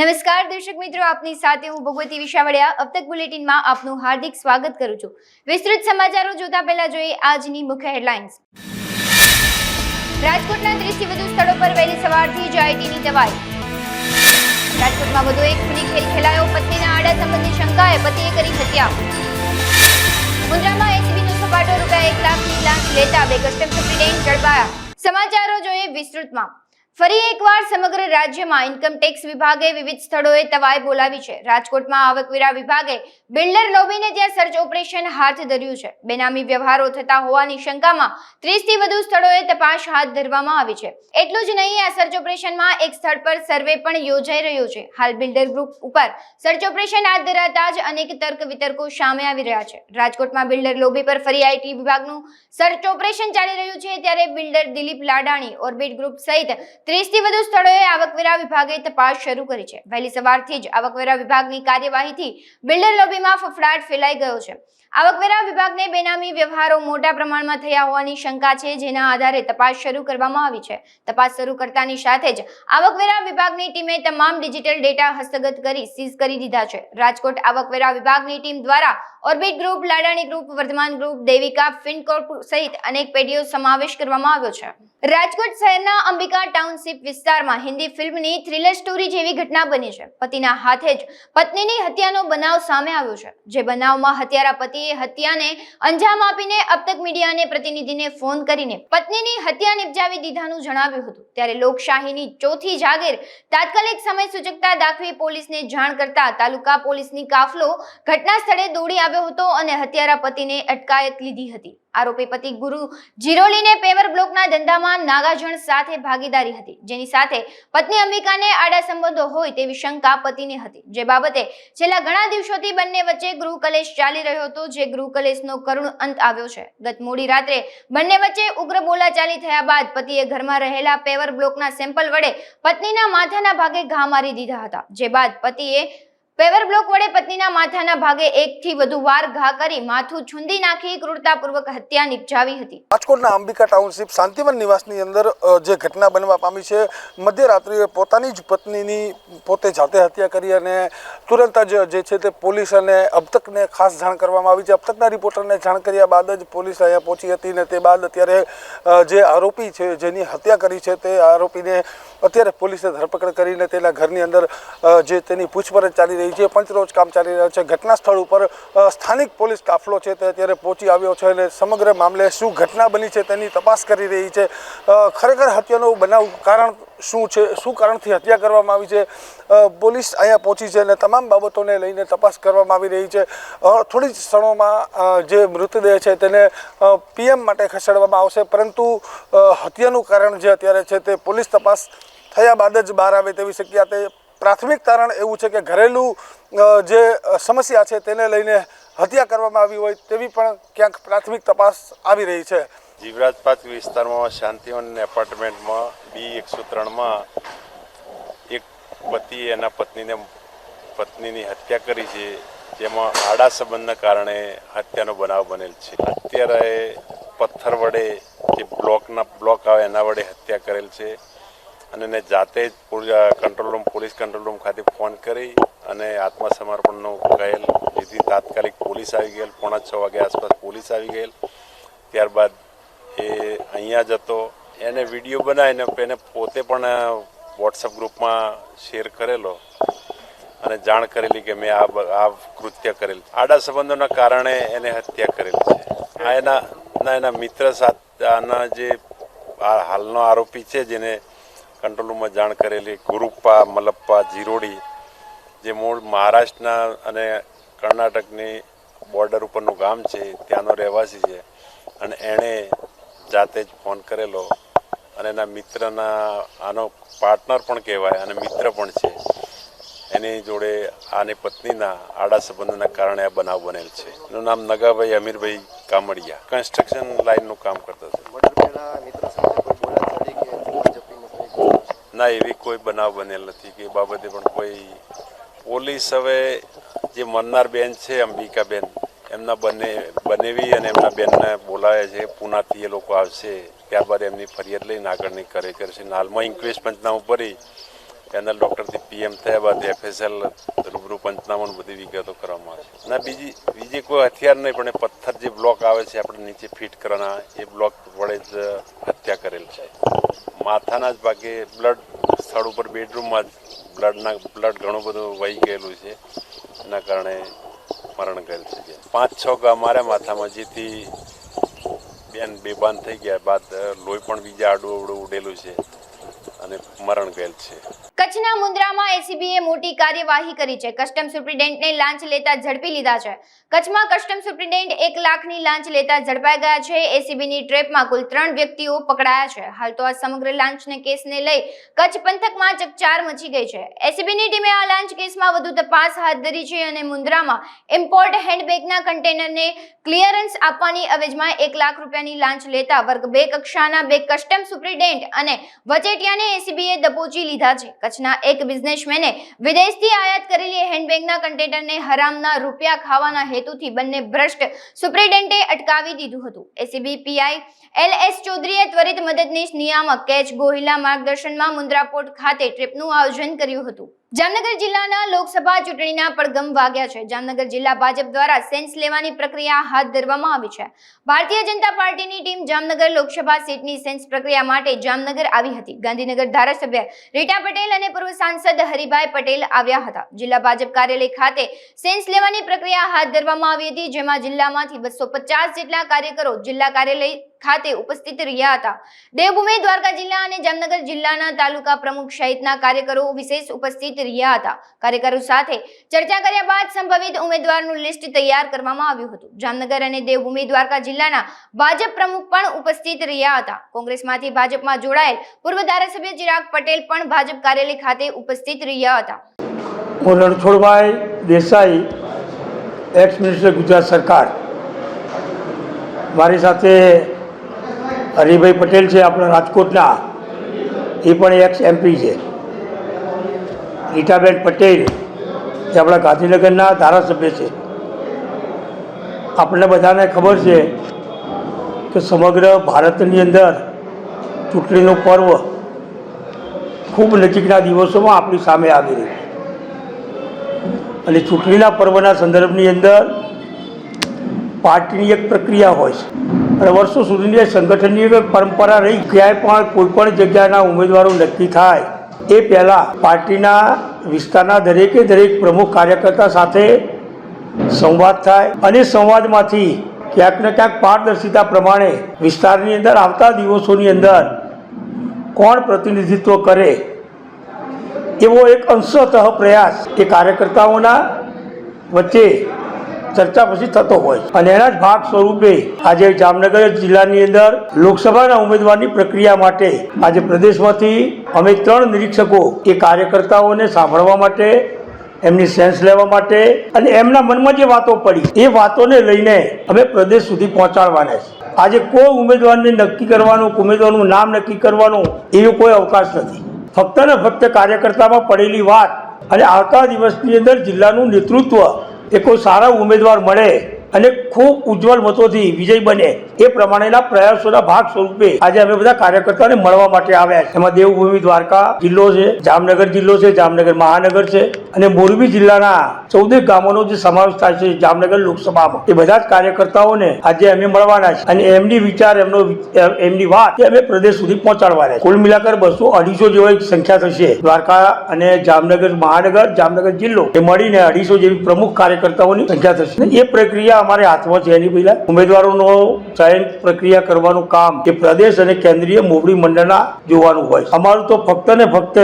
નમસ્કાર દર્શક મિત્રો, આપની સાથે હું ભગવતી વિશાવડિયા अब तक બુલેટિનમાં આપનું હાર્દિક સ્વાગત કરું છું। વિસ્તૃત સમાચારો જોતા પહેલા જોઈએ આજની મુખ્ય હેડલાઇન્સ। રાજકોટના 30 થી વધુ સ્થળો પર વહેલી સવારથી જ આઈટીની તવાઈ। રાજકોટમાં વધુ એક ખૂની ખેલ ખેલાયો, પત્નીના આડા સંબંધની શંકાએ પતિએ કરી હત્યા। મુન્દ્રામાં એસીબીનો સપાટો રૂપિયા 1 લાખની લાંચ લેતા 2 કસ્ટમ સુપ્રિન્ટેન્ડન્ટ ઝડપાયા। સમાચારો જોઈએ વિસ્તૃતમાં। ફરી એકવાર સમગ્ર રાજ્યમાં ઇન્કમ ટેક્સ વિભાગે વિવિધ સ્થળોએ તવાઈ બોલાવી છે। રાજકોટમાં આવકવેરા વિભાગે બિલ્ડર લોબીને ત્યાં સર્ચ ઓપરેશન હાથ ધર્યું છે। બેનામી વ્યવહારો થતા હોવાની શંકામાં 30 થી વધુ સ્થળોએ તપાસ હાથ ધરવામાં આવી છે। એટલું જ નહીં, આ સર્ચ ઓપરેશનમાં એક સ્થળ પર સર્વે પણ યોજાઈ રહ્યો છે। હાલ બિલ્ડર ગ્રુપ ઉપર સર્ચ ઓપરેશન હાથ ધરાતા જ અનેક તર્ક વિતર્કો સામે આવી રહ્યા છે। રાજકોટમાં બિલ્ડર લોબી પર ફરી આઈટી વિભાગનું સર્ચ ઓપરેશન ચાલી રહ્યું છે, ત્યારે builder Dilip Ladani, orbit group સહિત 30 થી વધુ સ્થળોએ આવકવેરા વિભાગે તપાસ શરૂ કરી છે। વહેલી સવારથી જ આવકવેરા વિભાગની કાર્યવાહીથી બિલ્ડર લોબીમાં ફફડાટ ફેલાઈ ગયો છે। આવકવેરા વિભાગને બેનામી વ્યવહારો મોટા પ્રમાણમાં થયા હોવાની શંકા છે, જેના આધારે તપાસ શરૂ કરવામાં આવી છે। તપાસ શરૂ કરતાની સાથે જ આવકવેરા વિભાગની ટીમે તમામ ડિજિટલ ડેટા હસ્તગત કરી સીઝ કરી દીધા છે। રાજકોટ આવકવેરા વિભાગની ટીમ દ્વારા orbit group, Ladani group, Vardhaman group, Devika Fincorp સહિત અનેક પેઢીઓ સમાવેશ કરવામાં આવ્યો છે। રાજકોટ શહેરના અંબિકા ટાઉનશીપ વિસ્તારમાં હિન્દી ફિલ્મની થ્રિલર સ્ટોરી જેવી ઘટના બની છે। પતિના હાથે જ પત્નીની હત્યાનો બનાવ સામે આવ્યો છે, જે બનાવમાં હત્યારા પતિએ હત્યાને અંજામ આપીને अब तक મીડિયાને પ્રતિનિધિને ફોન કરીને પત્નીની હત્યા નિપજાવી દીધાનું જણાવ્યું હતું। ત્યારે લોકશાહીની ચોથી જાગીર તાત્કાલિક સમય સૂચકતા દાખવી પોલીસને જાણ કરતા તાલુકા પોલીસની કાફલો ઘટના સ્થળે દોડી આવ્યો હતો અને હત્યારા પતિને અટકાયત લીધી હતી। આરોપી પતિ ગુરુ જીરોલીને પેવર બ્લોકના ધંધામાં નાગાજણ સાથે ભાગીદારી હતી, જેની સાથે પત્ની અંબિકાને આડા સંબંધો હોય તેવી શંકા પતિને હતી, જે બાબતે છેલ્લા ઘણા દિવસોથી બંને વચ્ચે ગૃહ કલેશ ચાલી રહ્યો હતો, જે ગૃહ કલેશનો કરુણ અંત આવ્યો છે। ગત મોડી રાત્રે બંને વચ્ચે ઉગ્ર બોલાચાલી થયા બાદ પતિએ ઘરમાં રહેલા પેવર બ્લોકના સેમ્પલ વડે પત્નીના માથાના ભાગે ઘા મારી દીધા હતા, જે બાદ પતિએ પેવર બ્લોક વડે પત્નીના માથાના ભાગે 1 થી વધુ વાર ઘા કરી માથું છૂંદી નાખી ક્રૂરતાપૂર્વક હત્યા નિપજાવી હતી। રાજકોટના અંબિકા ટાઉનશીપ શાંતિવન નિવાસની અંદર જે ઘટના બનવા પામી છે, મધ્યરાત્રિએ પોતાની જ પત્નીની પોતે જાતે હત્યા કરી અને તુરંત જ જે છે તે પોલીસ અને अब तकને ખાસ જાણ કરવામાં આવી છે। अब तकના રિપોર્ટરને જાણ કર્યા બાદ જ પોલીસ અહીંયા પહોંચી હતી અને તે બાદ અત્યારે જે આરોપી છે, જેની હત્યા કરી છે, તે આરોપીને અત્યારે પોલીસે ધરપકડ કરીને તેના ઘરની અંદર જે તેની પૂછપરછ ચાલી રહી છે, પંચરોજ કામ ચાલી રહ્યો છે। ઘટના સ્થળ ઉપર સ્થાનિક પોલીસ કાફલો છે તે અત્યારે પહોંચી આવ્યો છે અને સમગ્ર મામલે શું ઘટના બની છે તેની તપાસ કરી રહી છે। ખરેખર હત્યાનો બનાવ કારણ શું છે, શું કારણથી હત્યા કરવામાં આવી છે, પોલીસ અહીંયા પહોંચી છે અને તમામ બાબતોને લઈને તપાસ કરવામાં આવી રહી છે। થોડી જ ક્ષણોમાં જે મૃતદેહ છે તેને પીએમ માટે ખસેડવામાં આવશે, પરંતુ હત્યાનું કારણ જે અત્યારે છે તે પોલીસ તપાસ થયા બાદ જ બહાર આવે તેવી શક્યતા। પ્રાથમિક તારણ એવું છે કે ઘરેલું જે સમસ્યા છે તેને લઈને હત્યા કરવામાં આવી હોય તેવી પણ ક્યાંક પ્રાથમિક તપાસ આવી રહી છે। જીવરાજ પાર્ક વિસ્તારમાં શાંતિવન એપાર્ટમેન્ટમાં B103માં એક પતિએ એના પત્નીની હત્યા કરી છે, જેમાં આડા સંબંધના કારણે હત્યાનો બનાવ બનેલ છે। અત્યારે પથ્થર વડે જે બ્લોક આવે એના વડે હત્યા કરેલ છે અને એને જાતે જ પોલીસ કંટ્રોલ રૂમ ખાતે ફોન કરી અને આત્મસમર્પણનો કહેલ, જેથી તાત્કાલિક પોલીસ આવી ગયેલ। 5:45 વાગે આસપાસ પોલીસ આવી ગયેલ। ત્યારબાદ એ અહીંયા જ હતો, એને વિડીયો બનાવીને એને પોતે પણ વોટ્સઅપ ગ્રુપમાં શેર કરેલો અને જાણ કરેલી કે મેં આ કૃત્ય કરેલ। આડા સંબંધોના કારણે એને હત્યા કરેલી છે। આ એના મિત્ર સાથે આના જે હાલનો આરોપી છે, જેને કંટ્રોલ રૂમમાં જાણ કરેલી, ગુરુપ્પા મલપ્પા જીરોડી, જે મૂળ મહારાષ્ટ્રના અને કર્ણાટકની બોર્ડર ઉપરનું ગામ છે, ત્યાંનો રહેવાસી છે અને એણે જાતે જ ફોન કરેલો અને એના મિત્રના આનો પાર્ટનર પણ કહેવાય અને મિત્ર પણ છે, એની જોડે આની પત્નીના આડા સંબંધના કારણે આ બનાવ બનેલ છે। એનું નામ નગાભાઈ અમીરભાઈ કામડિયા, કન્સ્ટ્રક્શન લાઇનનું કામ કરતા છે। ના, એવી કોઈ બનાવ બનેલ નથી કે એ બાબતે પણ કોઈ પોલીસ હવે જે મરનાર બેન છે અંબિકાબેન, એમના બનેવી અને એમના બેનને બોલાવે છે। પુનાથી એ લોકો આવશે, ત્યારબાદ એમની ફરિયાદ લઈને આગળની કરે છે। હાલમાં ઇન્ક્વેસ્ટ પંચનામું ભરી પેનલ ડૉક્ટરથી PM થયા બાદ FSL રૂબરૂ પંચનામાનું બધી વિગતો કરવામાં આવે છે. ના બીજી કોઈ હથિયાર નહીં, પણ એ પથ્થર જે બ્લોક આવે છે આપણે નીચે ફિટ કરવાના, એ બ્લોક વડે જ હત્યા કરેલ છે. માથાના જ ભાગે બ્લડ સ્થળ ઉપર બેડરૂમમાં જ બ્લડ ઘણું બધું વહી ગયેલું છે, એના કારણે મરણ ગયેલ છે. 5-6 ઘા માર્યા માથામાં, જેથી બેન બેભાન થઈ ગયા બાદ લોહી પણ બીજા આડું અવડું ઉડેલું છે અને મરણ ગયેલ છે. કચ્છના મુન્દ્રામાં એસીબીએ મોટી કાર્યવાહી કરી છે. કસ્ટમ સુપ્રિન્ટેન્ડન્ટને લાંચ લેતા ઝડપી લીધા છે. કચ્છમાં કસ્ટમ સુપ્રિન્ટેન્ડન્ટ 1 લાખની લાંચ લેતા ઝડપાઈ ગયા છે. એસીબીની ટ્રેપમાં કુલ 3 વ્યક્તિઓ પકડાયા છે. હાલ તો આ સમગ્ર લાંચને કેસને લઈ કચ્છ પંથકમાં ચકચાર મચી ગઈ છે. એસીબીની ટીમે આ લાંચ કેસમાં વધુ તપાસ હાથ ધરી છે અને મુન્દ્રામાં ઇમ્પોર્ટ હેન્ડબેગના કન્ટેનરને ક્લિયરન્સ આપવાની અવેજમાં 1 લાખ રૂપિયાની લાંચ લેતા વર્ગ 2 કક્ષાના 2 કસ્ટમ સુપ્રિન્ટેન્ડન્ટ અને વચેટિયાને એસીબીએ દબોચી લીધા છે. કચ્છના એક બિઝનેસમેને વિદેશથી આયાત કરેલી હેન્ડબેગના કન્ટેનરને હરામના રૂપિયા ખાવાના હેતુથી બંને ભ્રષ્ટ સુપ્રિન્ટેન્ડન્ટે અટકાવી દીધું હતું. એસીબી પીઆઈ LS ચૌધરીએ ત્વરિત મદદનીશ નિયામક કેચ ગોહિલના માર્ગદર્શનમાં મુન્દ્રા પોર્ટ ખાતે ટ્રીપનું આયોજન કર્યું હતું. જામનગર જિલ્લાના લોકસભા ચૂંટણીના પડઘમ વાગ્યા છે. જામનગર જિલ્લા ભાજપ દ્વારા સેન્સ લેવાની પ્રક્રિયા હાથ ધરવામાં આવી છે. ભારતીય જનતા પાર્ટીની ટીમ જામનગર લોકસભા સીટની સેન્સ પ્રક્રિયા માટે જામનગર આવી હતી. ગાંધીનગર ધારાસભ્ય રીટા પટેલ અને પૂર્વ સાંસદ હરિભાઈ પટેલ આવ્યા હતા. જિલ્લા ભાજપ કાર્યાલય ખાતે સેન્સ લેવાની પ્રક્રિયા હાથ ધરવામાં આવી હતી, જેમાં જિલ્લામાંથી 250 જેટલા કાર્યકરો જિલ્લા કાર્યાલય ખાતે ઉપસ્થિત રહ્યા હતા. દેવભૂમિ દ્વારકા જિલ્લા અને જામનગર જિલ્લાના તાલુકા પ્રમુખ સહિતના કાર્યકરો વિશેષ ઉપસ્થિત રહ્યા હતા. કાર્યકરો સાથે ચર્ચા કર્યા બાદ સંભવિત ઉમેદવારનું લિસ્ટ તૈયાર કરવામાં આવ્યું હતું. જામનગર અને દેવભૂમિ દ્વારકા જિલ્લાના ભાજપ પ્રમુખ પણ ઉપસ્થિત રહ્યા હતા. કોંગ્રેસમાંથી ભાજપમાં જોડાયેલ પૂર્વ ધારાસભ્ય ચિરાગ પટેલ પણ ભાજપ કાર્યાલય ખાતે ઉપસ્થિત રહ્યા હતા. હું રણછોડભાઈ દેસાઈ, એક્સ મિનિસ્ટર ગુજરાત સરકાર. મારી સાથે હરિભાઈ પટેલ છે, આપણા રાજકોટના, એ પણ એક્સ MP છે. રીટાબેન પટેલ એ આપણા ગાંધીનગરના ધારાસભ્ય છે. આપણને બધાને ખબર છે કે સમગ્ર ભારતની અંદર ચૂંટણીનું પર્વ ખૂબ નજીકના દિવસોમાં આપણી સામે આવી રહ્યું, અને ચૂંટણીના પર્વના સંદર્ભની અંદર પાર્ટીની એક પ્રક્રિયા હોય છે, અને વર્ષો સુધીની સંગઠનની એક પરંપરા રહી. ક્યાંય પણ કોઈ પણ જગ્યાના ઉમેદવારો નક્કી થાય એ પહેલાં પાર્ટીના વિસ્તારના દરેક પ્રમુખ કાર્યકર્તા સાથે સંવાદ થાય, અને સંવાદમાંથી ક્યાંક ને ક્યાંક પારદર્શિતા પ્રમાણે વિસ્તારની અંદર આવતા દિવસોની અંદર કોણ પ્રતિનિધિત્વ કરે એવો એક અંશતઃ પ્રયાસ એ કાર્યકર્તાઓના વચ્ચે ચર્ચા પછી થતો હોય, અને એના જ ભાગ સ્વરૂપે આજે જામનગર જિલ્લાની અંદર લોકસભાના ઉમેદવારની પ્રક્રિયા માટે આજે પ્રદેશમાંથી અમે 3 નિરીક્ષકો એ કાર્યકર્તાઓને સાંભળવા માટે, એમની સેન્સ લેવા માટે, અને એમના મનમાં જે વાતો પડી એ વાતોને લઈને અમે પ્રદેશ સુધી પહોંચાડવાના છે. આજે કોઈ ઉમેદવારને નક્કી કરવાનું, ઉમેદવારનું નામ નક્કી કરવાનું એવો કોઈ અવકાશ નથી. ફક્ત ને ફક્ત કાર્યકર્તામાં પડેલી વાત, અને આવતા દિવસની અંદર જિલ્લાનું નેતૃત્વ એ કોઈ સારા ઉમેદવાર મળે અને ખૂબ ઉજ્જવળ મતોથી વિજય બને એ પ્રમાણેના પ્રયાસોના ભાગ સ્વરૂપે આજે અમે બધા કાર્યકર્તાઓને મળવા માટે આવ્યા છે. એમાં દેવભૂમિ દ્વારકા જિલ્લો છે, જામનગર જિલ્લો છે, જામનગર મહાનગર છે, અને મોરબી જિલ્લાના 14 ગામોનો જે સમાવેશ થાય છે જામનગર લોકસભામાં. એ બધા જ કાર્યકર્તાઓને આજે અમે મળવાના છે, અને એમની વિચાર, એમની વાત એ અમે પ્રદેશ સુધી પહોંચાડવાના છે. કુલ મિલાકર 200-250 જેવી સંખ્યા થશે. દ્વારકા અને જામનગર મહાનગર, જામનગર જિલ્લો એ મળીને 250 જેવી પ્રમુખ કાર્યકર્તાઓની સંખ્યા થશે. એ પ્રક્રિયા અમારે હાથમાં છે. એની પહેલા ઉમેદવારોનો ચયન પ્રક્રિયા કરવાનું કામ એ પ્રદેશ અને કેન્દ્રીય મોવડી મંડળના જોવાનું હોય. અમારું તો ફક્ત ને ફક્ત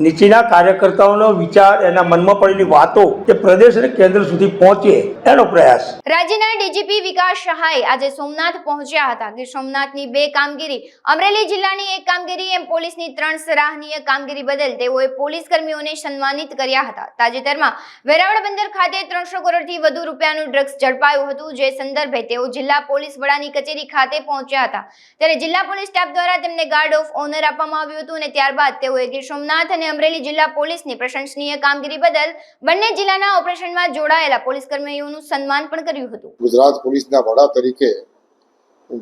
નીચેના કાર્યકર્તાઓનો વિચાર, એના મનમાં પડેલી વાતો એ પ્રદેશ અને કેન્દ્ર સુધી પહોંચે એનો પ્રયાસ. રાજ્યના ડીજીપી વિકાસ સહાય આજે સોમનાથ પહોંચ્યા હતા. ગીર સોમનાથની 2 કામગીરી, અમરેલી જિલ્લાની 1 કામગીરી એમ પોલીસની 3 સરાહનીય કામગીરી બદલ તેઓએ પોલીસ કર્મીઓને સન્માનિત કર્યા હતા. તાજેતરમાં વેરાવળ બંદર ખાતે 300 કરોડથી વધુ રૂપિયાનું ડ્રગ્સ ઝડપાયું હતું, જે સંદર્ભે તેઓ જિલ્લા પોલીસ વડાની કચેરી ખાતે પહોંચ્યા હતા. ત્યારે જિલ્લા પોલીસ સ્ટાફ દ્વારા તેમને ગાર્ડ ઓફ ઓનર આપવામાં આવ્યું હતું, અને ત્યારબાદ તેઓએ ગીર સોમનાથ અને અમરેલી જિલ્લા પોલીસની પ્રશંસનીય કામગીરી બદલ બંને જિલ્લાના ઓપરેશનમાં જોડાયેલા પોલીસ કર્મીઓનું સન્માન પણ કર્યું હતું. ગુજરાત પોલીસના વડા તરીકે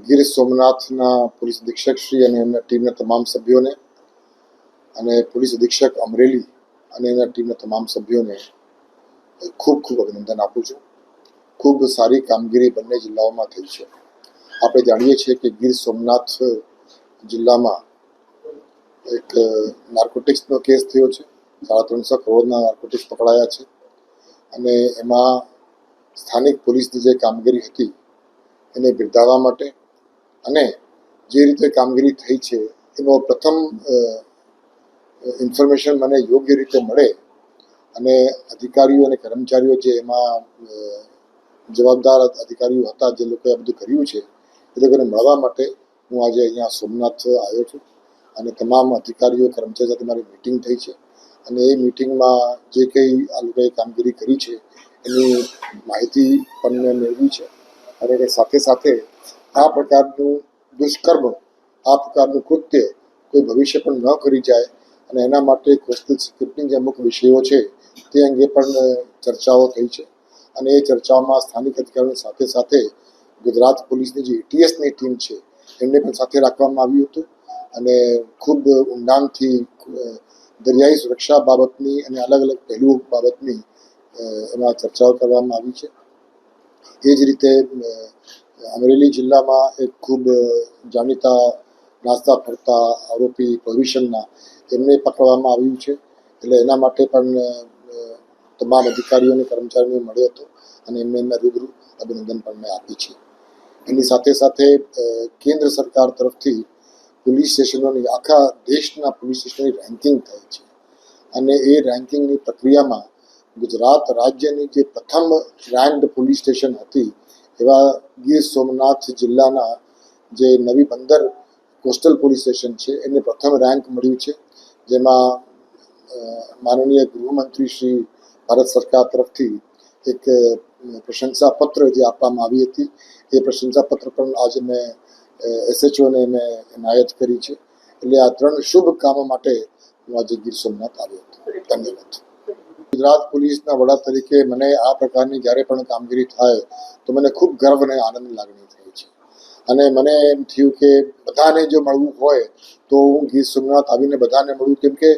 ગીર સોમનાથના પોલીસ અધિક્ષક શ્રી અને એમના ટીમના તમામ સભ્યોને, અને પોલીસ અધિક્ષક અમરેલી અને એના ટીમના તમામ સભ્યોને ખૂબ ખૂબ અભિનંદન આપું છું. ખૂબ સારી કામગીરી બંને જિલ્લાઓમાં થઈ છે. આપણે જાણીએ છીએ કે ગીર સોમનાથ જિલ્લામાં એક નાર્કોટિક્સનો કેસ થયો છે. 350 કરોડના નાર્કોટિક્સ પકડાયા છે અને એમાં સ્થાનિક પોલીસની જે કામગીરી હતી એને બિરદાવવા માટે અને જે રીતે કામગીરી થઈ છે એનો પ્રથમ ઇન્ફોર્મેશન મને યોગ્ય રીતે મળે અને અધિકારીઓ અને કર્મચારીઓ જે એમાં જવાબદાર અધિકારીઓ હતા, જે લોકોએ આ બધું કર્યું છે એ લોકોને મળવા માટે હું આજે અહીંયા સોમનાથ આવ્યો છું અને તમામ અધિકારીઓ કર્મચારીઓ સાથે મારી મિટિંગ થઈ છે અને એ મિટિંગમાં જે કંઈ આ લોકોએ કામગીરી કરી છે એની માહિતી પણ મેં મેળવી છે અને સાથે સાથે આ પ્રકારનું દુષ્કર્મ, આ પ્રકારનું કૃત્ય કોઈ ભવિષ્ય પણ ન કરી જાય અને એના માટે કોસ્ટલ સિક્યુરિટીના જે અમુક વિષયો છે તે અંગે પણ ચર્ચાઓ થઈ છે અને એ ચર્ચાઓમાં સ્થાનિક અધિકારીઓની સાથે સાથે ગુજરાત પોલીસની જે એટીએસની ટીમ છે એમને પણ સાથે રાખવામાં આવ્યું હતું અને ખૂબ ઊંડાણથી દરિયાઈ સુરક્ષા બાબતની અને અલગ અલગ પહેલુઓ બાબતની એમાં ચર્ચાઓ કરવામાં આવી છે. એ જ રીતે અમરેલી જિલ્લામાં એક ખૂબ જાણીતા નાસ્તા ફરતા આરોપી પ્રોહિબિશનના એમને પકડવામાં આવ્યું છે. એટલે એના માટે પણ તમામ અધિકારીઓ અને કર્મચારીઓને મળ્યો હતો અને એમને એમના રૂબરૂ અભિનંદન પણ મેં આપી છે. એની સાથે સાથે કેન્દ્ર સરકાર તરફથી પોલીસ સ્ટેશનોની, આખા દેશના પોલીસ સ્ટેશનોની રેન્કિંગ થાય છે અને એ રેન્કિંગની પ્રક્રિયામાં ગુજરાત રાજ્યની જે પ્રથમ રેન્ક્ડ પોલીસ સ્ટેશન હતી એવા ગીર સોમનાથ જિલ્લાના જે નવી બંદર કોસ્ટલ પોલીસ સ્ટેશન છે એને પ્રથમ રેન્ક મળ્યું છે, જેમાં માનનીય ગૃહમંત્રી શ્રી ભારત સરકાર તરફથી એક પ્રશંસાપત્ર જે આપવામાં આવી હતી એ પ્રશંસાપત્ર પણ આજે મેં એસએચઓને મેં એનાયત કરી છે. એટલે આ 3 શુભ કામો માટે હું આજે ગીર સોમનાથ આવ્યો હતો. ધન્યવાદ. ગુજરાત પોલીસના વડા તરીકે મને આ પ્રકારની જ્યારે પણ કામગીરી થાય તો મને ખૂબ ગર્વ અને આનંદની લાગણી થાય છે અને મને એમ થયું કે બધાને જો મળવું હોય તો હું ગીર સોમનાથ આવીને બધાને મળું, કેમ કે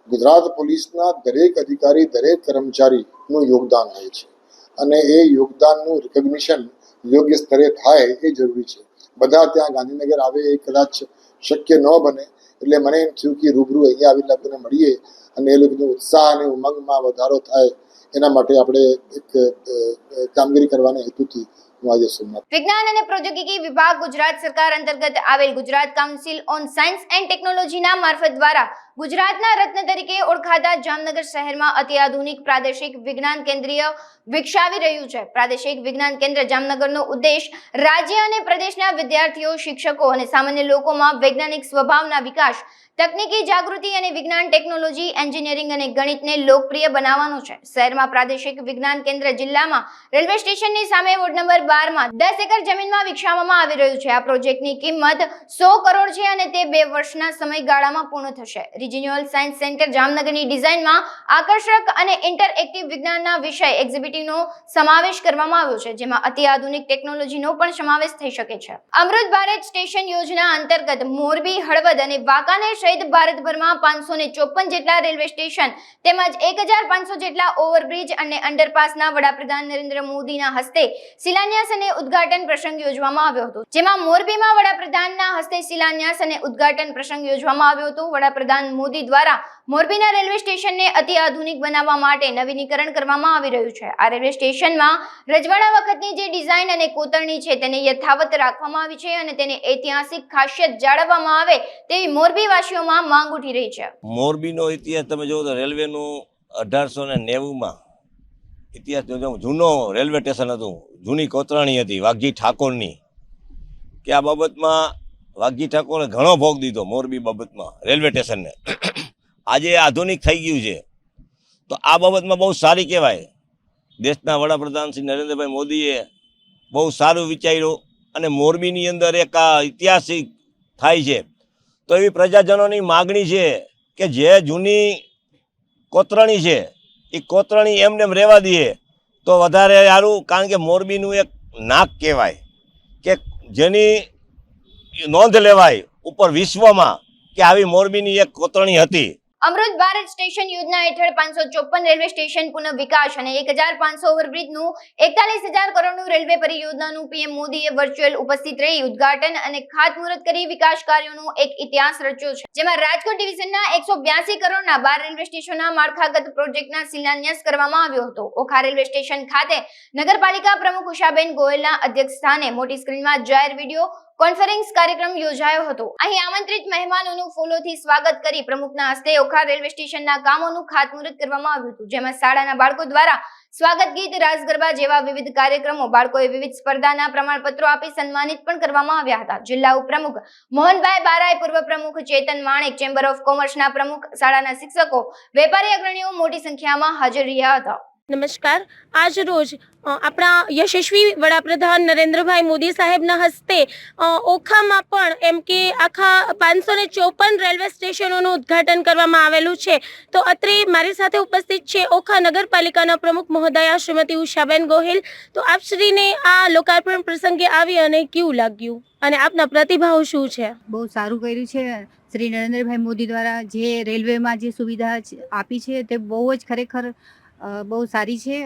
ગુજરાત પોલીસના દરેક અધિકારી, દરેક કર્મચારીનું યોગદાન હોય છે અને એ યોગદાનનું રિકોગ્નિશન યોગ્ય સ્તરે થાય એ જરૂરી છે. બધા ત્યાં ગાંધીનગર આવે એ કદાચ શક્ય ન બને, એટલે મને એમ થયું કે રૂબરૂ અહીંયા આવીને લોકોને મળીએ અને એ લોકોનો ઉત્સાહ અને ઉમંગમાં વધારો થાય એના માટે આપણે એક કામગીરી કરવાના હેતુથી હું આજે સોમનાથ. વિજ્ઞાન અને પ્રૌદ્યોગિકી વિભાગ ગુજરાત સરકાર અંતર્ગત આવેલ Gujarat council on science and ટેકનોલોજીના મારફત દ્વારા ગુજરાતના રત્ન તરીકે ઓળખાતા જામનગર શહેરમાં અત્યાધુનિક પ્રાદેશિક વિજ્ઞાન કેન્દ્ર વિકસાવી રહ્યું છે. પ્રાદેશિક વિજ્ઞાન કેન્દ્ર જામનગરનો ઉદ્દેશ રાજ્ય અને પ્રદેશના વિદ્યાર્થીઓ, શિક્ષકો અને સામાન્ય લોકોમાં વૈજ્ઞાનિક સ્વભાવના વિકાસ, તકનીકી જાગૃતિ અને વિજ્ઞાન, ટેકનોલોજી, એન્જિનિયરિંગ અને ગણિતને લોકપ્રિય બનાવવાનો છે. શહેરમાં પ્રાદેશિક વિજ્ઞાન કેન્દ્ર જિલ્લામાં રેલવે સ્ટેશનની સામે વોર્ડ નંબર 12 માં 10 એકર જમીનમાં વિકસાવવામાં આવી રહ્યું છે. આ પ્રોજેક્ટની કિંમત 100 કરોડ છે અને તે 2 વર્ષના સમયગાળામાં પૂર્ણ થશે. રિજિયોનલ સાયન્સ સેન્ટર જામનગરની ડિઝાઇનમાં આકર્ષક અને ઇન્ટરએક્ટિવ વિજ્ઞાનના વિષય એક્ઝિબિટનો સમાવેશ કરવામાં આવ્યો છે, જેમાં અત્યાધુનિક ટેકનોલોજીનો પણ સમાવેશ થઈ શકે છે. અમૃત ભારત સ્ટેશન યોજના અંતર્ગત મોરબી, હળવદ અને વાંકાનેર સહિત ભારતભરમાં 554 જેટલા રેલવે સ્ટેશન તેમજ 1500 જેટલા ઓવરબ્રિજ અને અંડરપાસના વડાપ્રધાન નરેન્દ્ર મોદીના હસ્તે શિલાન્યાસ અને ઉદ્ઘાટન પ્રસંગ યોજવામાં આવ્યો હતો, જેમાં મોરબીમાં વડાપ્રધાનના હસ્તે શિલાન્યાસ અને ઉદ્ઘાટન પ્રસંગ યોજવામાં આવ્યો હતો. વડાપ્રધાન મોદી દ્વારા મોરબીના રેલવે સ્ટેશનને અતિ આધુનિક બનાવવા માટે નવીનીકરણ કરવામાં આવી રહ્યું છે. આ રેલવે સ્ટેશનમાં રજવાડા વખતની જે ડિઝાઇન અને કોતરણી છે તેને યથાવત રાખવામાં આવી છે અને તેની ઐતિહાસિક ખાસિયત જાળવવામાં આવે તેવી મોરબી વાસીઓમાં માંગ ઉઠી રહી છે. મોરબીનો ઇતિહાસ તમે જુઓ તો રેલવેનું 1890માં ઇતિહાસ જૂનો રેલવે સ્ટેશન હતું, જૂની કોતરણી હતી વાઘજી ઠાકોરની, કે આ બાબતમાં વાઘજી ઠાકોરે ઘણો ભોગ દીધો મોરબી બાબતમાં રેલવે સ્ટેશનને. આજે આધુનિક થઈ ગયું છે તો આ બાબતમાં બહુ સારી કહેવાય. દેશના વડાપ્રધાન શ્રી નરેન્દ્રભાઈ મોદીએ બહુ સારું વિચાર્યું અને મોરબીની અંદર એક આ ઐતિહાસિક થાય છે. તો એવી પ્રજાજનોની માગણી છે કે જે જૂની કોતરણી છે એ કોતરણી એમને એમ રહેવા દઈએ તો વધારે સારું, કારણ કે મોરબીનું એક નાક કહેવાય કે જેની નોંધ લેવાય ઉપર વિશ્વમાં કે આવી મોરબીની એક કોતરણી હતી. અમૃત ભારત સ્ટેશન યોજના હેઠળ 554 રેલવે સ્ટેશન પુનઃ વિકાસ અને 1500 ઓવરબ્રિજનું 41,000 કરોડનું રેલવે પરિયોજનાનું પીએમ મોદીએ વર્ચ્યુઅલ ઉપસ્થિત રહી ઉદ્ઘાટન અને ખાતમુહૂર્ત કરી વિકાસ કાર્યોનો એક ઇતિહાસ રચ્યો છે, જેમાં રાજકોટ ડિવિઝનના 182 કરોડના 12 રેલવે સ્ટેશનના માળખાગત પ્રોજેક્ટના શિલાન્યાસ કરવામાં આવ્યો હતો। ઓખા રેલવે સ્ટેશન ખાતે નગરપાલિકા પ્રમુખ ઉષાબેન ગોયલના અધ્યક્ષસ્થાને મોટી સ્ક્રીનમાં જાહેર વિડીયો કોન્ફરન્સ કાર્યક્રમ યોજાયો હતો। અહીં આમંત્રિત મહેમાનોનું ફૂલોથી સ્વાગત કરી પ્રમુખના હસ્તે ઓખા રેલવે સ્ટેશનના કામોનું ખાતમુહૂર્ત કરવામાં આવ્યું હતું, જેમાં શાળાના બાળકો દ્વારા સ્વાગત ગીત, રાસ ગરબા જેવા વિવિધ કાર્યક્રમો, બાળકોએ વિવિધ સ્પર્ધાના પ્રમાણપત્રો આપી સન્માનિત પણ કરવામાં આવ્યા હતા। જિલ્લા ઉપપ્રમુખ મોહનભાઈ બારાય, પૂર્વ પ્રમુખ ચેતન માણેક, ચેમ્બર ઓફ કોમર્સના પ્રમુખ, શાળાના શિક્ષકો, વેપારી અગ્રણીઓ મોટી સંખ્યામાં હાજર રહ્યા હતા। નમસ્કાર। આજ રોજ આપણા યશસ્વી વડાપ્રધાન નરેન્દ્રભાઈ મોદી સાહેબના હસ્તે ઓખામાં પણ એમ કે આખા 554 રેલવે સ્ટેશનોનું ઉદ્ઘાટન કરવામાં આવેલું છે। તો અત્રે મારી સાથે ઉપસ્થિત છે ઓખા નગરપાલિકાના પ્રમુખ મહોદયા શ્રીમતી ઉષાબેન ગોહિલ। તો આપ શ્રીને આ લોકાર્પણ પ્રસંગે આવી અને કેવું લાગ્યું અને આપના પ્રતિભાવ શું છે? બહુ સારું કર્યું છે શ્રી નરેન્દ્રભાઈ મોદી દ્વારા જે રેલવેમાં જે સુવિધા આપી છે તે બહુ જ ખરેખર બહુ સારી છે।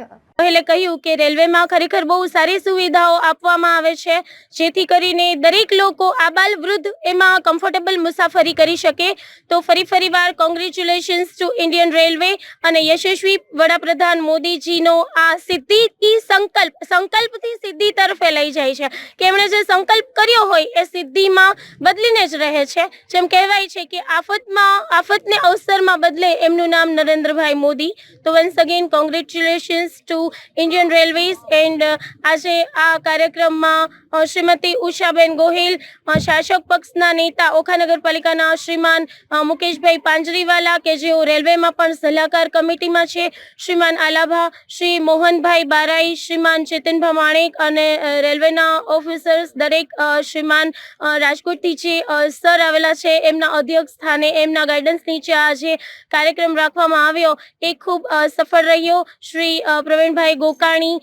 એટલે કહ્યું કે રેલવેમાં ખરેખર બહુ સારી સુવિધાઓ આપવામાં આવે છે, જેથી કરીને દરેક લોકો આબાલ વૃદ્ધ એમાં કમ્ફર્ટેબલ મુસાફરી કરી શકે। તો ફરીવાર કોંગ્રેચ્યુલેશન્સ ટુ ઇન્ડિયન રેલવે અને યશસ્વી વડાપ્રધાન મોદીજીનો આ સિદ્ધિથી સંકલ્પથી સિદ્ધિ તરફે લઈ જાય છે કે એમણે જે સંકલ્પ કર્યો હોય એ સિદ્ધિમાં બદલીને જ રહે છે। જેમ કહેવાય છે કે આફતને અવસરમાં બદલે એમનું નામ નરેન્દ્રભાઈ મોદી। તો once again congratulations two Indian railways and આજે આ કાર્યક્રમમાં શ્રીમતી ઉષાબેન ગોહિલ, શાસક પક્ષના નેતા ઓખા નગરપાલિકાના શ્રીમાન મુકેશભાઈ પાંજરીવાલા કે જેઓ રેલવેમાં પણ સલાહકાર કમિટીમાં છે, શ્રીમાન આલાભા, શ્રી મોહનભાઈ બારાઈ, શ્રીમાન ચેતનભાઈ માણેક અને રેલવેના ઓફિસર્સ દરેક, શ્રીમાન રાજકોટથી જે સર આવેલા છે એમના અધ્યક્ષ સ્થાને એમના ગાઈડન્સ નીચે આ જે કાર્યક્રમ રાખવામાં આવ્યો એ ખૂબ સફળ રહ્યો। શ્રી પ્રવીણભાઈ ગોકાણી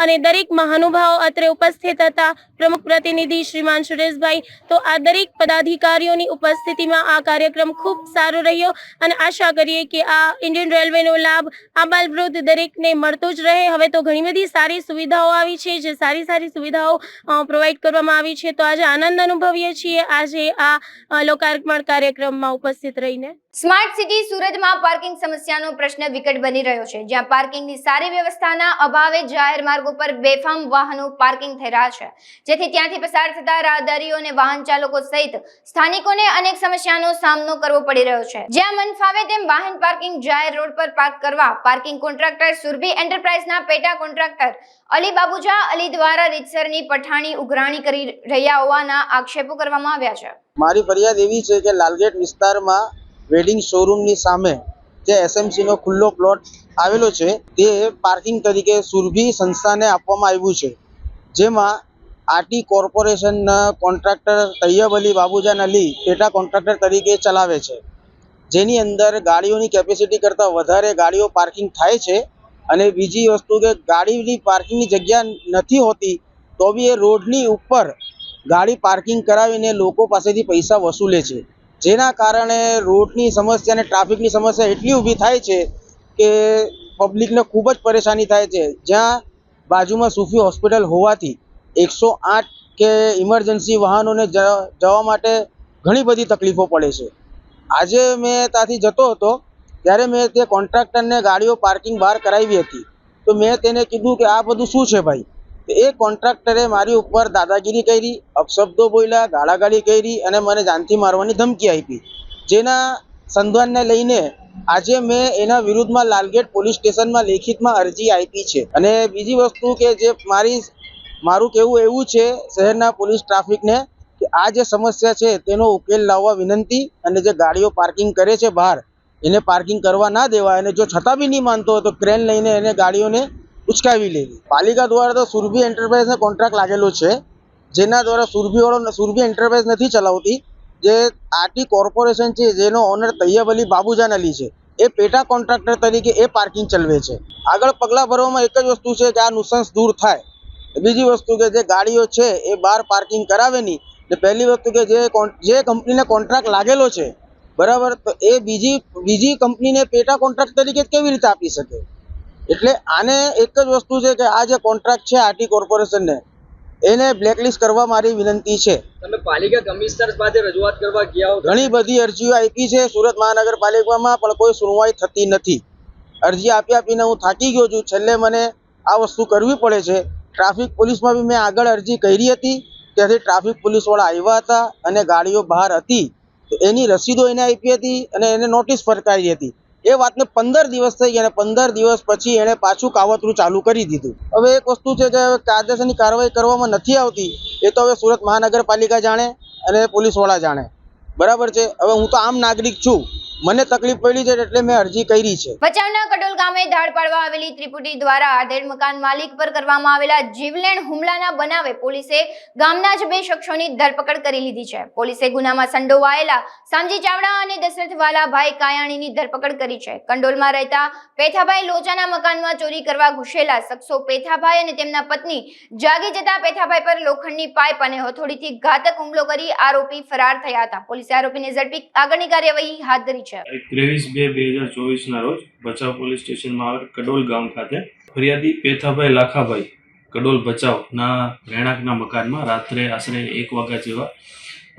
અને દરેક મહાનુભાવો અત્રે ઉપસ્થિત હતા, પ્રમુખ પ્રતિનિધિ શ્રીમાન સુરેશભાઈ। તો આ દરેક પદાધિકારીઓની ઉપસ્થિતિમાં આ કાર્યક્રમ ખૂબ સારો રહ્યો અને આશા કરીએ કે આ ઇન્ડિયન રેલવેનો લાભ આબાલ વૃદ્ધ દરેકને મળતો જ રહે। હવે તો ઘણી બધી સારી સુવિધાઓ આવી છે, જે સારી સુવિધાઓ પ્રોવાઈડ કરવામાં આવી છે। તો આજે આનંદ અનુભવીએ છીએ આજે આ લોકાર્પણ કાર્યક્રમમાં ઉપસ્થિત રહીને। સ્માર્ટ સિટી સુરતમાં પાર્કિંગ સમસ્યાનો પ્રશ્ન વિકટ બની રહ્યો છે, જ્યાં પાર્કિંગની સારી વ્યવસ્થાના અભાવે જાહેર માર્ગો પર બેફામ વાહનો પાર્કિંગ થઈ રહ્યા છે, જેથી ત્યાંથી પસાર થતા રાહદારીઓ અને વાહન ચાલકો સહિત સ્થાનિકોને અનેક સમસ્યાનો સામનો કરવો પડી રહ્યો છે। જ્યાં મન ફાવે તેમ વાહન પાર્કિંગ જાહેર રોડ પર પાર્ક કરવા પાર્કિંગ કોન્ટ્રાક્ટર સુરભી એન્ટરપ્રાઇઝના પેટા કોન્ટ્રાક્ટર અલી બાબુજા અલી દ્વારા રીતસરની પઠાણી ઉઘરાણી કરી રહ્યા હોવાના આક્ષેપો કરવામાં આવ્યા છે। મારી ફરિયાદ એવી છે કે લાલગેટ વિસ્તારમાં વેડિંગ શોરૂમની સામે જે એસએમસીનો ખુલ્લો પ્લોટ આવેલો છે તે પાર્કિંગ તરીકે સુરભી સંસ્થાને આપવામાં આવ્યું છે, જેમાં આરટી કોર્પોરેશનના કોન્ટ્રાક્ટર તૈયબ અલી બાબુજાન અલી પેટા કોન્ટ્રાક્ટર તરીકે ચલાવે છે, જેની અંદર ગાડીઓની કેપેસિટી કરતાં વધારે ગાડીઓ પાર્કિંગ થાય છે। અને બીજી વસ્તુ કે ગાડીની પાર્કિંગની જગ્યા નથી હોતી તો બી એ રોડની ઉપર ગાડી પાર્કિંગ કરાવીને લોકો પાસેથી પૈસા વસૂલે છે, જેના કારણે રોડની સમસ્યા અને ટ્રાફિકની સમસ્યા એટલી ઊભી થાય છે કે પબ્લિકને ખૂબ જ પરેશાની થાય છે। જ્યાં બાજુમાં સૂફી હોસ્પિટલ હોવાથી 108 કે ઇમરજન્સી વાહનોને જવા માટે ઘણી બધી તકલીફો પડે છે। આજે મેં ત્યાંથી જતો હતો ત્યારે મેં તે કોન્ટ્રાક્ટરને ગાડીઓ પાર્કિંગ બહાર કરાવી હતી, તો મેં તેને કીધું કે આ બધું શું છે ભાઈ? તો એ કોન્ટ્રાક્ટરે મારી ઉપર દાદાગીરી કરી, અપશબ્દો બોલ્યા, ગાળાગાળી કરી અને મને જાનથી મારવાની ધમકી આપી, જેના સંધાનને લઈને આજે મેં એના વિરુદ્ધમાં લાલગેટ પોલીસ સ્ટેશનમાં લેખિતમાં અરજી આપી છે। અને બીજી વસ્તુ કે જે મારું કહેવું એવું છે શહેરના પોલીસ ટ્રાફિકને કે આ જે સમસ્યા છે તેનો ઉકેલ લાવવા વિનંતી, અને જે ગાડીઓ પાર્કિંગ કરે છે બહાર એને પાર્કિંગ કરવા ના દેવાય, અને જો છતાં બી નહીં માનતો હોય તો ક્રેન લઈને એને ગાડીઓને ઉચકાવી લેવી। પાલિકા દ્વારા તો સુરભી એન્ટરપ્રાઇઝને કોન્ટ્રાક્ટ લાગેલો છે, જેના દ્વારા સુરભી એન્ટરપ્રાઇઝ નથી ચલાવતી, જે આરટી કોર્પોરેશન છે જેનો ઓનર તૈયબ અલી બાબુજાન અલી છે એ પેટા કોન્ટ્રાક્ટર તરીકે એ પાર્કિંગ ચલાવે છે। આગળ પગલાં ભરવામાં એક જ વસ્તુ છે કે આ નુકસાન દૂર થાય। બીજી વસ્તુ કે જે ગાડીઓ છે એ બહાર પાર્કિંગ કરાવે નહીં, ને પહેલી વસ્તુ કે જે કંપનીને કોન્ટ્રાક્ટ લાગેલો છે બરાબર, તો એ બીજી કંપનીને પેટા કોન્ટ્રાક્ટ તરીકે કેવી રીતે આપી શકે? એટલે આને એક જ વસ્તુ છે કે આ જે કોન્ટ્રાક્ટ છે આરટી કોર્પોરેશનને એને બ્લેકલિસ્ટ કરવા મારી વિનંતી છે. તમે પાલિકા કમિશનર પાસે રજૂઆત કરવા ગયા હો? ઘણી બધી અરજીઓ આપી છે સુરત મહાનગરપાલિકામાં, પણ કોઈ સુનવાઈ થતી નથી. અરજી આપીને હું થાકી ગયો છું. છેલ્લે મને આ વસ્તુ કરવી પડે છે. ટ્રાફિક પોલીસમાં બી મેં આગળ અરજી કરી હતી, ત્યાંથી ટ્રાફિક પોલીસવાળા આવ્યા હતા અને ગાડીઓ બહાર હતી, એની રસીદો એને આપી હતી અને એને નોટિસ ફરકાવી હતી. એ વાતને 15 દિવસ થઈ ગયા અને 15 દિવસ પછી એણે પાછું કાવતરું ચાલુ કરી દીધું. હવે એક વસ્તુ છે કે કાયદેસરની કાર્યવાહી કરવામાં નથી આવતી, એ તો હવે સુરત મહાનગરપાલિકા જાણે અને પોલીસવાળા જાણે. બરાબર છે. હવે હું તો આમ નાગરિક છું, મને તકલીફ પડી છે એટલે મેં અરજી કરી છે. ભચાઉના કડોલ ગામે ધાડ પાડવા આવેલી ત્રિપુટી દ્વારા આધેડ મકાન માલિક પર કરવામાં આવેલા જીવલેણ હુમલાના બનાવે પોલીસે ગામના જ 2 શખ્સોની ધરપકડ કરી લીધી છે. પોલીસે ગુનામાં સંડોવાયેલા સામજી ચાવડા અને દશરથ વાલાભાઈ કાયાણીની ધરપકડ કરી છે. કંડોલમાં રહેતા પેથાભાઈ લોચાના મકાનમાં ચોરી કરવા ઘૂસેલા શખ્સો પેથાભાઈ અને તેમના પત્ની જાગી જતા પેથાભાઈ પર લોખંડની પાઇપ અને હથોડીથી ઘાતક હુમલો કરી આરોપી ફરાર થયા હતા. પોલીસે આરોપીને ઝડપી આગળની કાર્યવાહી હાથ ધરી છે. 23/2/2024 ના રોજ ભચાઉ પોલીસ સ્ટેશનમાં આવેલ કડોલ ગામ ખાતે ફરિયાદી પેથાભાઈ લાખાભાઈ કડોલ ભચાઉના રહેણાંકના મકાનમાં રાત્રે આશરે 1 વાગ્યા જેવા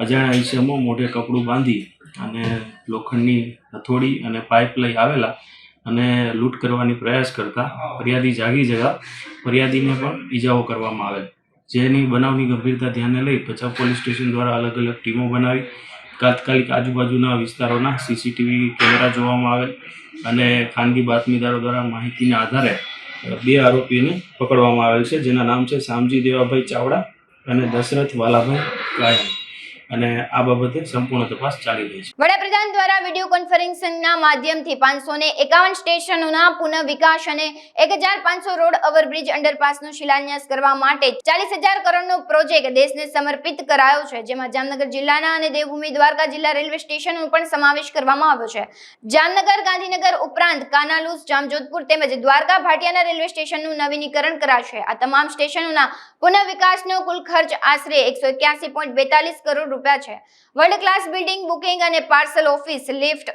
અજાણ્યા ઈસમો મોઢે કપડું બાંધી અને લોખંડની હથોડી અને પાઇપ લઈ આવેલા અને લૂંટ કરવાની પ્રયાસ કરતા ફરિયાદી જાગી જતા ફરિયાદીને પણ ઈજાઓ કરવામાં આવેલ. જેની બનાવની ગંભીરતા ધ્યાને લઈ ભચાઉ પોલીસ સ્ટેશન દ્વારા અલગ અલગ ટીમો બનાવી તાત્કાલિક આજુબાજુના વિસ્તારોના સીસીટીવી કેમેરા જોવામાં આવેલ અને ખાનગી બાતમીદારો દ્વારા માહિતીના આધારે 2 આરોપીઓને પકડવામાં આવેલ છે, જેના નામ છે સામજી દેવાભાઈ ચાવડા અને દશરથ વાલાભાઈ કાયાણી, અને આ બાબતે સંપૂર્ણ તપાસ ચાલી રહી છે. વડાપ્રધાન દ્વારા વિડીયો કોન્ફરન્સિંગના માધ્યમથી 551 સ્ટેશનોના પુનઃ વિકાસ અને 1500 રોડ ઓવરબ્રિજ અંડરપાસનો શિલાન્યાસ કરવા માટે 40,000 કરોડનો પ્રોજેક્ટ દેશને સમર્પિત કરાયો છે, જેમાં જામનગર જિલ્લાના અને દેવભૂમિ દ્વારકા જિલ્લા રેલવે સ્ટેશનનો પણ સમાવેશ કરવામાં આવ્યો છે. જામનગર, ગાંધીનગર ઉપરાંત કાનાલુસ, જામજોધપુર તેમજ દ્વારકા ભાટિયાના રેલવે સ્ટેશનનું નવીનીકરણ કરાશે. આ તમામ સ્ટેશનોના પુનઃ વિકાસનો કુલ ખર્ચ આશરે 181.42 કરોડ રૂપિયા છે. વર્લ્ડ ક્લાસ બિલ્ડિંગ, બુકિંગ અને પાર્સલ ઓફિસ, લિફ્ટ,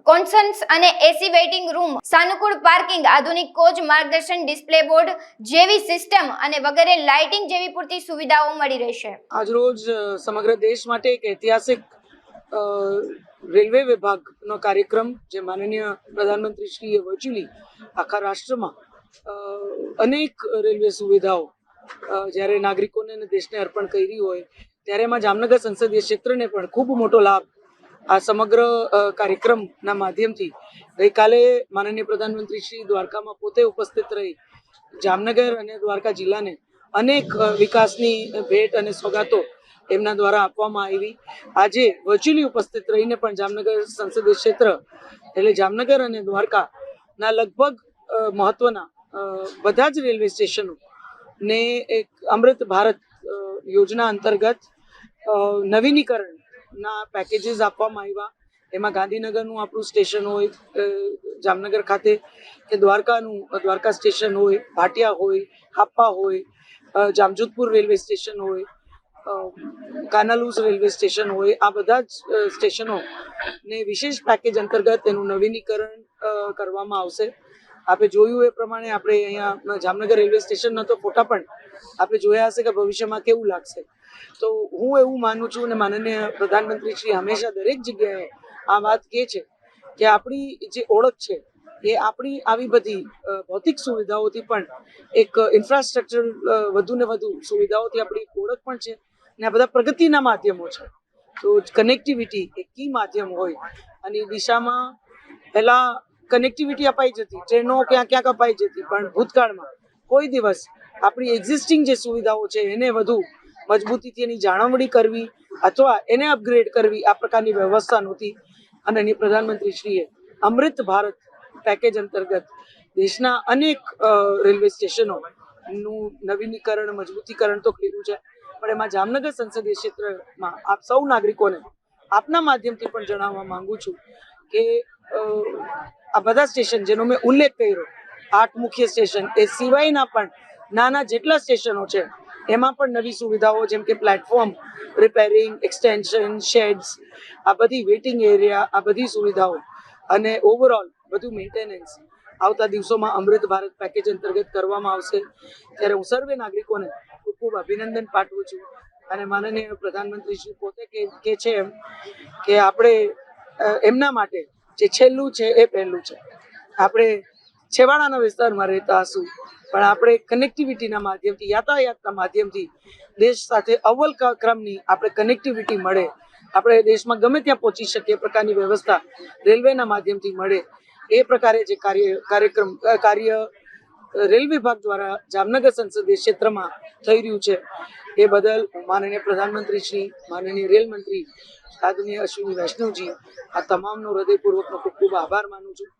કોન્સન્સ અને એસી વેઇટિંગ રૂમ, સાનુકૂળ પાર્કિંગ, આધુનિક કોચ, માર્ગદર્શન ડિસ્પ્લે બોર્ડ જેવી સિસ્ટમ અને વગેરે લાઇટિંગ જેવી પૂરતી સુવિધાઓ મળી રહેશે. આજરોજ સમગ્ર દેશ માટે એક ઐતિહાસિક રેલવે વિભાગનો કાર્યક્રમ જે માનનીય પ્રધાનમંત્રીશ્રીએ વર્ચ્યુઅલી આખા રાષ્ટ્રમાં અનેક રેલવે સુવિધાઓ જ્યારે નાગરિકોને અને દેશને અર્પણ કરી હોય ત્યારે એમાં જામનગર સંસદીય ક્ષેત્રને પણ ખૂબ મોટો લાભ આ સમગ્ર કાર્યક્રમના માધ્યમથી ગઈકાલે માનનીય પ્રધાનમંત્રી શ્રી દ્વારકામાં પોતે ઉપસ્થિત રહી જામનગર અને દ્વારકા જિલ્લાને અનેક વિકાસની ભેટ અને સોગાતો એમના દ્વારા આપવામાં આવી. આજે વર્ચ્યુઅલી ઉપસ્થિત રહીને પણ જામનગર સંસદીય ક્ષેત્ર એટલે જામનગર અને દ્વારકાના લગભગ મહત્વના બધા જ રેલવે સ્ટેશનો ને એક અમૃત ભારત યોજના અંતર્ગત નવીનીકરણના પેકેજીસ આપવામાં આવ્યા. એમાં ગાંધીનગરનું આપણું સ્ટેશન હોય, જામનગર ખાતે કે દ્વારકા સ્ટેશન હોય, ભાટિયા હોય, હાપા હોય, જામજોધપુર રેલવે સ્ટેશન હોય, કાનાલુસ રેલવે સ્ટેશન હોય, આ બધા જ સ્ટેશનો ને વિશેષ પેકેજ અંતર્ગત એનું નવીનીકરણ કરવામાં આવશે. આપણે જોયું એ પ્રમાણે આપણે અહીંયા જામનગર રેલવે સ્ટેશનના તો ફોટા પણ આપણે જોયા હશે કે ભવિષ્યમાં કેવું લાગશે. તો હું એવું માનું છું અને માનનીય પ્રધાનમંત્રી શ્રી હંમેશા દરેક જગ્યાએ આ વાત કહે છે કે આપણી જે ઓળખ છે એ આપણી આવી બધી ભૌતિક સુવિધાઓથી પણ એક ઇન્ફ્રાસ્ટ્રક્ચર વધુ ને વધુ સુવિધાઓથી આપણી ઓળખ પણ છે અને આ બધા પ્રગતિના માધ્યમો છે. તો કનેક્ટિવિટી એક કી માધ્યમ હોય અને દિશામાં પહેલા કનેક્ટિવિટી અપાઈ જતી, ટ્રેનો ક્યાંક અપાઈ જતી, પણ ભૂતકાળમાં કોઈ દિવસ આપણી એક્ઝિસ્ટિંગ જે સુવિધાઓ છે એને વધુ મજબૂતીથી એની જાળવણી કરવી અથવા એને અપગ્રેડ કરવી આ પ્રકારની વ્યવસ્થા નહોતી. અને પ્રધાનમંત્રીશ્રીએ અમૃત ભારત પેકેજ અંતર્ગત દેશના અનેક રેલવે સ્ટેશનોનું નવીનીકરણ, મજબૂતીકરણ તો કર્યું છે, પણ એમાં જામનગર સંસદીય ક્ષેત્રમાં આપ સૌ નાગરિકોને આપના માધ્યમથી પણ જણાવવા માંગુ છું કે આ બધા સ્ટેશન જેનો મેં ઉલ્લેખ કર્યો, 8 મુખ્ય સ્ટેશન એ સિવાયના પણ નાના જેટલા સ્ટેશનો છે એમાં પણ નવી સુવિધાઓ જેમ કે પ્લેટફોર્મ રિપેરિંગ, એક્સટેન્શન, શેડ્સ, આ બધી વેઇટિંગ એરિયા, આ બધી સુવિધાઓ અને ઓવરઓલ બધું મેન્ટેનન્સ આવતા દિવસોમાં અમૃત ભારત પેકેજ અંતર્ગત કરવામાં આવશે. ત્યારે હું સર્વે નાગરિકોને ખૂબ ખૂબ અભિનંદન પાઠવું છું અને માનનીય પ્રધાનમંત્રી શ્રી પોતે કે છે એમ કે આપણે એમના માટે જે છેલ્લું છે એ પહેલું છે. આપણે છેવાડાના વિસ્તારમાં રહેતા હશું પણ આપણે કનેક્ટિવિટીના માધ્યમથી, યાતાયાતના માધ્યમથી દેશ સાથે અવ્વલ ક્રમની આપણે કનેક્ટિવિટી મળે, આપણે દેશમાં ગમે ત્યાં પહોંચી શકીએ પ્રકારની વ્યવસ્થા રેલવેના માધ્યમથી મળે, એ પ્રકારે જે કાર્ય રેલ વિભાગ દ્વારા જામનગર સંસદીય ક્ષેત્રમાં થઈ રહ્યું છે એ બદલ હું માનનીય પ્રધાનમંત્રી શ્રી, માનનીય રેલ મંત્રી આદરણીય અશ્વિની વૈષ્ણવજી, આ તમામનો હૃદયપૂર્વકનો ખૂબ ખૂબ આભાર માનું છું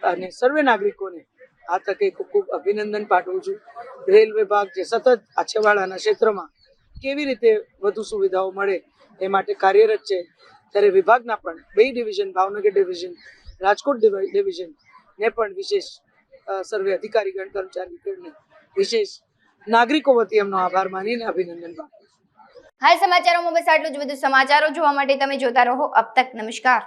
અને સર્વે નાગરિકોને આ તકે ખૂબ ખૂબ અભિનંદન પાઠવું છું. રેલ વિભાગ જે સતત આ છેવાડાના ક્ષેત્રમાં કેવી રીતે વધુ સુવિધાઓ મળે એ માટે કાર્યરત છે, ત્યારે વિભાગના પણ 2 division, Bhavnagar division, Rajkot division ને પણ વિશેષ સર્વે અધિકારીગણ, કર્મચારીગણને વિશેષ નાગરિકો વતી એમનો આભાર માનીને અભિનંદન પાઠવું. હાલ સમાચારોમાં બસ આટલું જ. વધુ સમાચારો જોવા માટે તમે જોતા રહો અબ તક. નમસ્કાર.